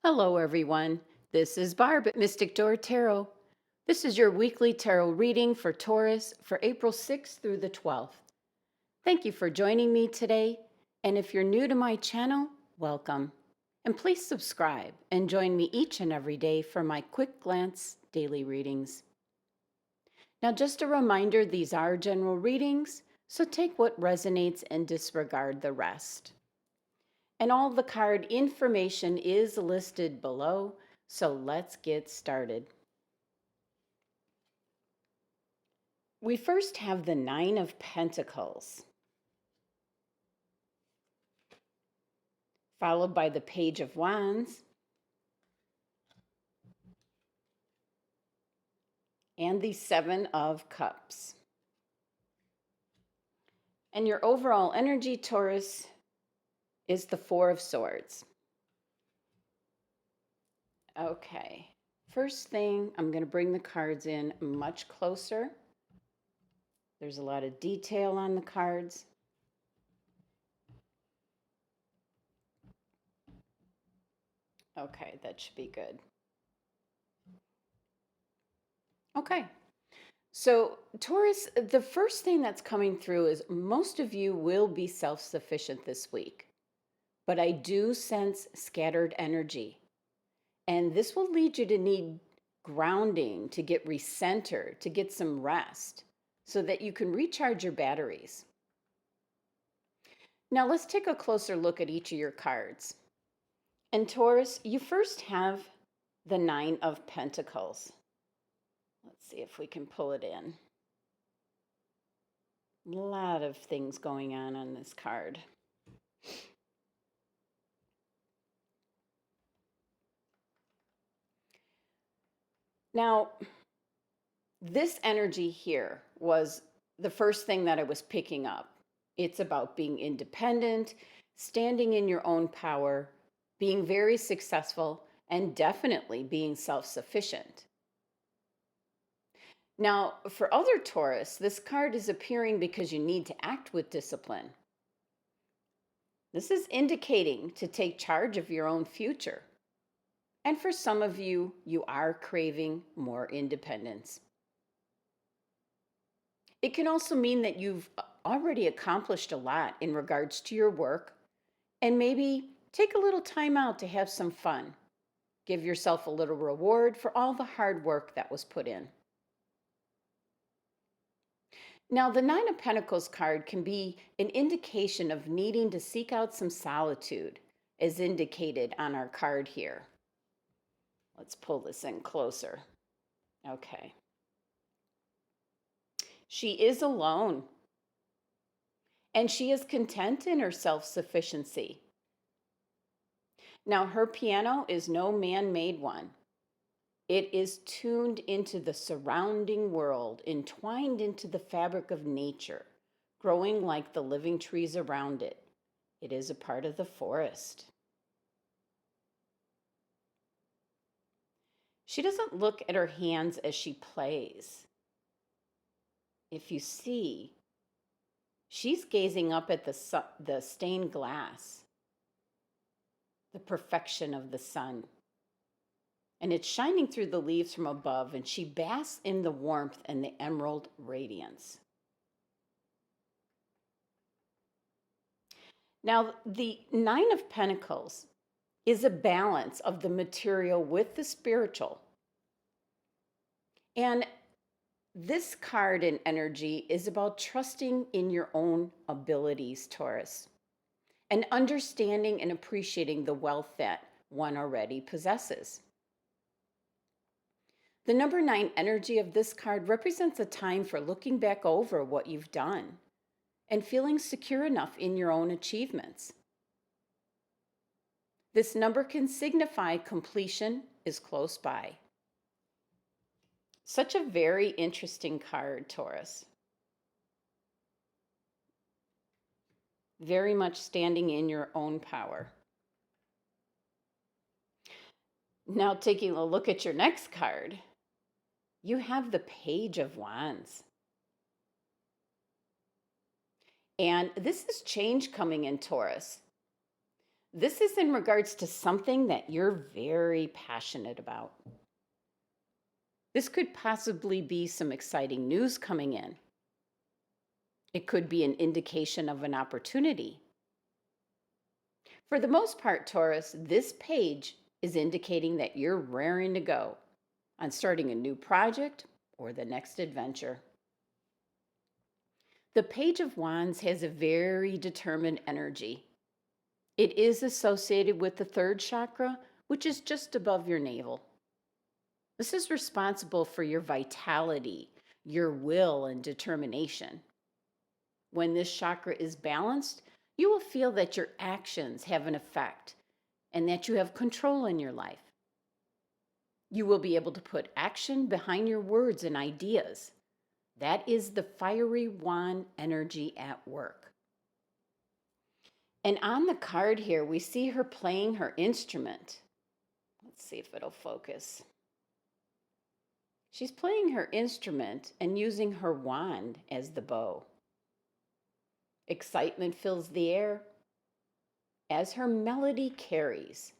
Hello, everyone. This is Barb at Mystic Door Tarot. This is your weekly tarot reading for Taurus for April 6th through the 12th. Thank you for joining me today. And if you're new to my channel, welcome. And please subscribe and join me each and every day for my quick glance daily readings. Now, just a reminder, these are general readings, so take what resonates and disregard the rest. And all the card information is listed below, so let's get started. We first have the Nine of Pentacles, followed by the Page of Wands, and the Seven of Cups. And your overall energy, Taurus, is the Four of Swords. Okay, first thing, I'm going to bring the cards in much closer. There's a lot of detail on the cards. Okay, that should be good. Okay, so Taurus, the first thing that's coming through is most of you will be self-sufficient this week, but I do sense scattered energy. And this will lead you to need grounding, to get recentered, to get some rest so that you can recharge your batteries. Now let's take a closer look at each of your cards. And Taurus, you first have the Nine of Pentacles. Let's see if we can pull it in. A lot of things going on this card. Now, this energy here was the first thing that I was picking up. It's about being independent, standing in your own power, being very successful, and definitely being self-sufficient. Now, for other Taurus, this card is appearing because you need to act with discipline. This is indicating to take charge of your own future. And for some of you, you are craving more independence. It can also mean that you've already accomplished a lot in regards to your work, and maybe take a little time out to have some fun. Give yourself a little reward for all the hard work that was put in. Now, the Nine of Pentacles card can be an indication of needing to seek out some solitude, as indicated on our card here. Let's pull this in closer. Okay. She is alone, and she is content in her self-sufficiency. Now, her piano is no man-made one. It is tuned into the surrounding world, entwined into the fabric of nature, growing like the living trees around it. It is a part of the forest. She doesn't look at her hands as she plays. If you see, she's gazing up at the stained glass, the perfection of the sun. And it's shining through the leaves from above, and she basks in the warmth and the emerald radiance. Now, the Nine of Pentacles is a balance of the material with the spiritual. And this card and energy is about trusting in your own abilities, Taurus, and understanding and appreciating the wealth that one already possesses. The number 9 energy of this card represents a time for looking back over what you've done and feeling secure enough in your own achievements. This number can signify completion is close by. Such a very interesting card, Taurus. Very much standing in your own power. Now, taking a look at your next card, you have the Page of Wands. And this is change coming in, Taurus. This is in regards to something that you're very passionate about. This could possibly be some exciting news coming in. It could be an indication of an opportunity. For the most part, Taurus, this page is indicating that you're raring to go on starting a new project or the next adventure. The Page of Wands has a very determined energy. It is associated with the third chakra, which is just above your navel. This is responsible for your vitality, your will, and determination. When this chakra is balanced, you will feel that your actions have an effect and that you have control in your life. You will be able to put action behind your words and ideas. That is the fiery wand energy at work. And on the card here, we see her playing her instrument. Let's see if it'll focus. She's playing her instrument and using her wand as the bow. Excitement fills the air as her melody carries,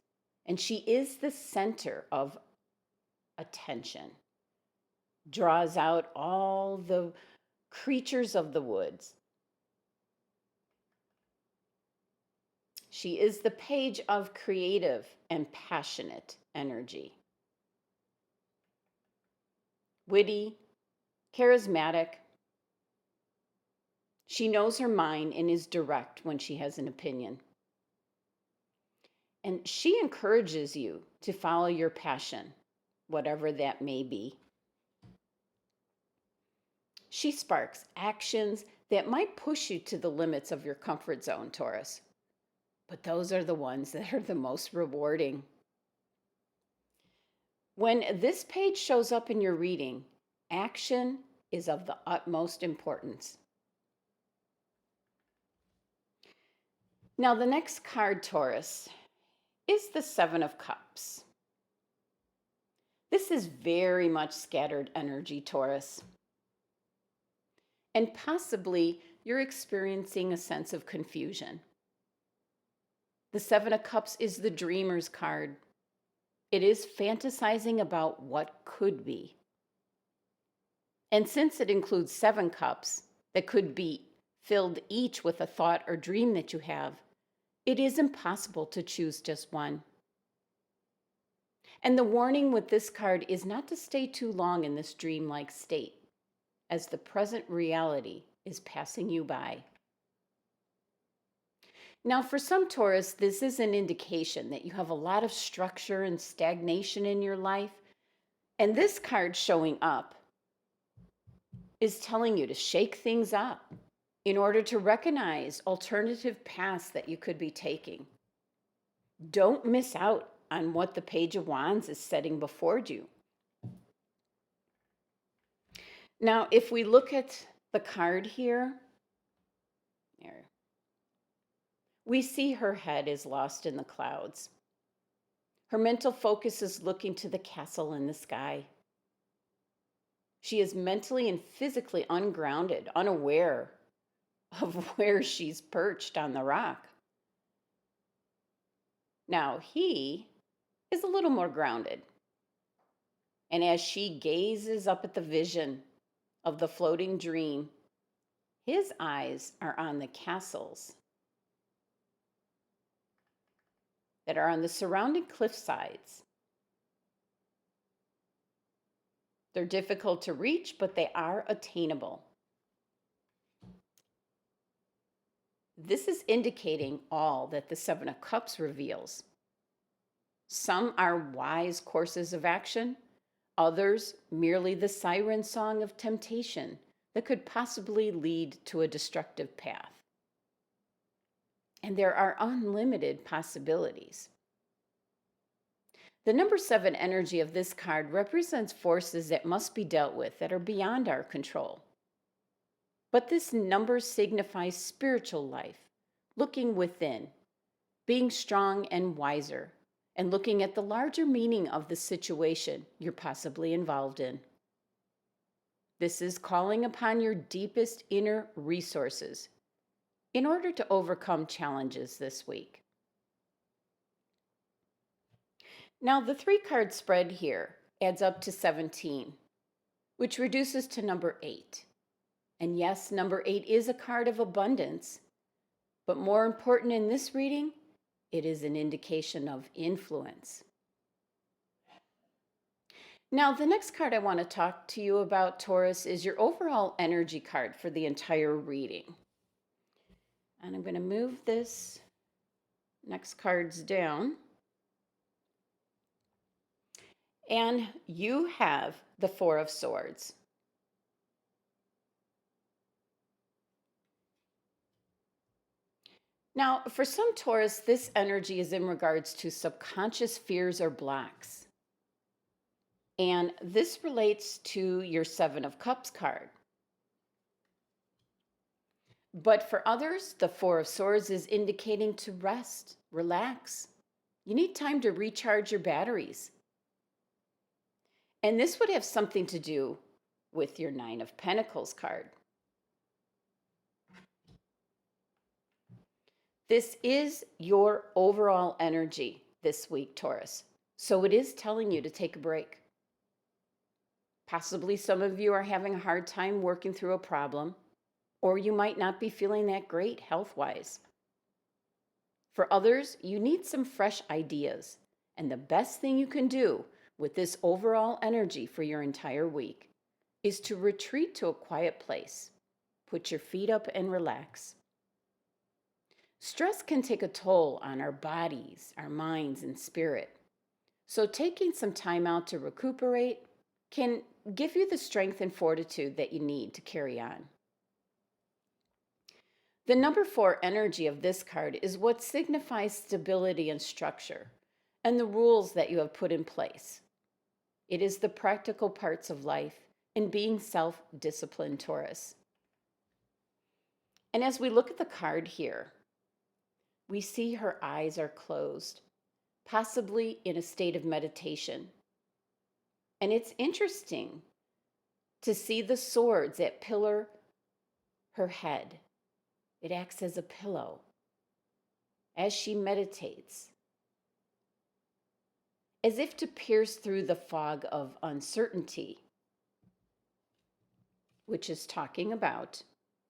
and she is the center of attention. Draws out all the creatures of the woods. She is the page of creative and passionate energy. Witty, charismatic. She knows her mind and is direct when she has an opinion. And she encourages you to follow your passion, whatever that may be. She sparks actions that might push you to the limits of your comfort zone, Taurus. But those are the ones that are the most rewarding. When this page shows up in your reading, action is of the utmost importance. Now, the next card, Taurus, is the Seven of Cups. This is very much scattered energy, Taurus. And possibly you're experiencing a sense of confusion. The Seven of Cups is the dreamer's card. It is fantasizing about what could be. And since it includes 7 cups that could be filled each with a thought or dream that you have, it is impossible to choose just one. And the warning with this card is not to stay too long in this dreamlike state, as the present reality is passing you by. Now, for some Taurus, this is an indication that you have a lot of structure and stagnation in your life. And this card showing up is telling you to shake things up in order to recognize alternative paths that you could be taking. Don't miss out on what the Page of Wands is setting before you. Now, if we look at the card here, we see her head is lost in the clouds. Her mental focus is looking to the castle in the sky. She is mentally and physically ungrounded, unaware of where she's perched on the rock. Now, he is a little more grounded. And as she gazes up at the vision of the floating dream, his eyes are on the castles that are on the surrounding cliff sides. They're difficult to reach, but they are attainable. This is indicating all that the Seven of Cups reveals. Some are wise courses of action, others merely the siren song of temptation that could possibly lead to a destructive path. And there are unlimited possibilities. The number 7 energy of this card represents forces that must be dealt with that are beyond our control. But this number signifies spiritual life, looking within, being strong and wiser, and looking at the larger meaning of the situation you're possibly involved in. This is calling upon your deepest inner resources in order to overcome challenges this week. Now, the 3-card spread here adds up to 17, which reduces to number 8. And yes, number 8 is a card of abundance, but more important in this reading, it is an indication of influence. Now, the next card I want to talk to you about, Taurus, is your overall energy card for the entire reading. And I'm going to move this next cards down. And you have the 4 of Swords. Now, for some Taurus, this energy is in regards to subconscious fears or blocks. And this relates to your 7 of Cups card. But for others, the 4 of Swords is indicating to rest, relax. You need time to recharge your batteries. And this would have something to do with your 9 of Pentacles card. This is your overall energy this week, Taurus. So it is telling you to take a break. Possibly some of you are having a hard time working through a problem, or you might not be feeling that great health-wise. For others, you need some fresh ideas, and the best thing you can do with this overall energy for your entire week is to retreat to a quiet place. Put your feet up and relax. Stress can take a toll on our bodies, our minds, and spirit. So taking some time out to recuperate can give you the strength and fortitude that you need to carry on. The number 4 energy of this card is what signifies stability and structure and the rules that you have put in place. It is the practical parts of life and being self-disciplined, Taurus. And as we look at the card here, we see her eyes are closed, possibly in a state of meditation. And it's interesting to see the swords that pillar her head. It acts as a pillow as she meditates, as if to pierce through the fog of uncertainty, which is talking about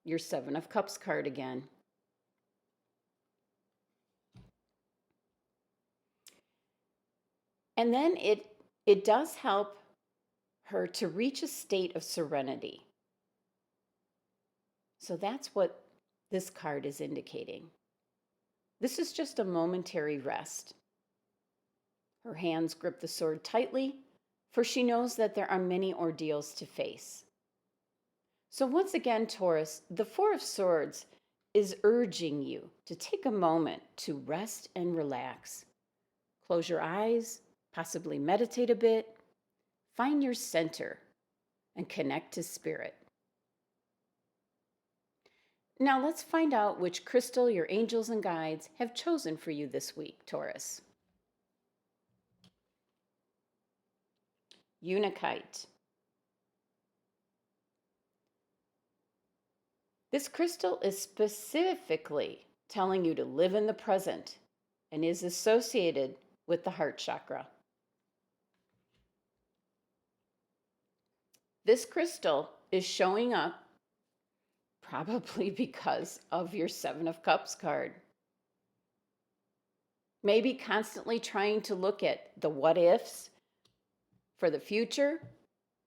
your 7 of Cups card again. And then it does help her to reach a state of serenity. So that's what this card is indicating. This is just a momentary rest. Her hands grip the sword tightly, for she knows that there are many ordeals to face. So once again, Taurus, the 4 of Swords is urging you to take a moment to rest and relax. Close your eyes, possibly meditate a bit, find your center, and connect to spirit. Now let's find out which crystal your angels and guides have chosen for you this week, Taurus. UNAKITE. This crystal is specifically telling you to live in the present and is associated with the heart chakra. This crystal is showing up probably because of your 7 of Cups card. Maybe constantly trying to look at the what ifs for the future,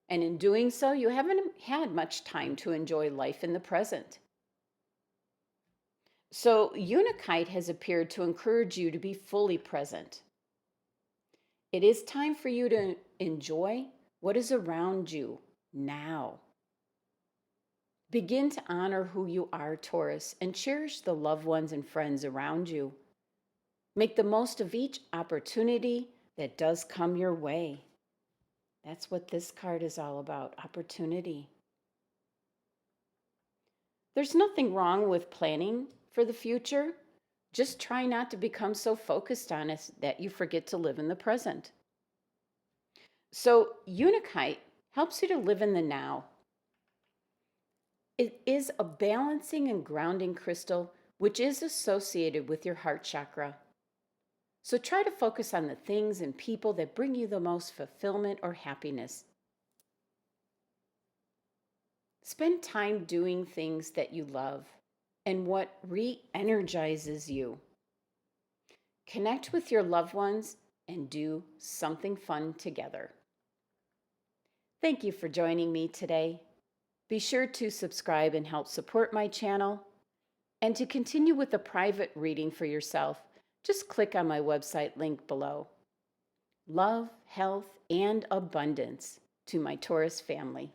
and in doing so, you haven't had much time to enjoy life in the present. So UNAKITE has appeared to encourage you to be fully present. It is time for you to enjoy what is around you now. Begin to honor who you are, Taurus, and cherish the loved ones and friends around you. Make the most of each opportunity that does come your way. That's what this card is all about, opportunity. There's nothing wrong with planning for the future. Just try not to become so focused on it that you forget to live in the present. So UNAKITE helps you to live in the now. It is a balancing and grounding crystal which is associated with your heart chakra. So try to focus on the things and people that bring you the most fulfillment or happiness. Spend time doing things that you love and what re energizes you. Connect with your loved ones and do something fun together. Thank you for joining me today. Be sure to subscribe and help support my channel. And to continue with a private reading for yourself, just click on my website link below. Love, health, and abundance to my Taurus family.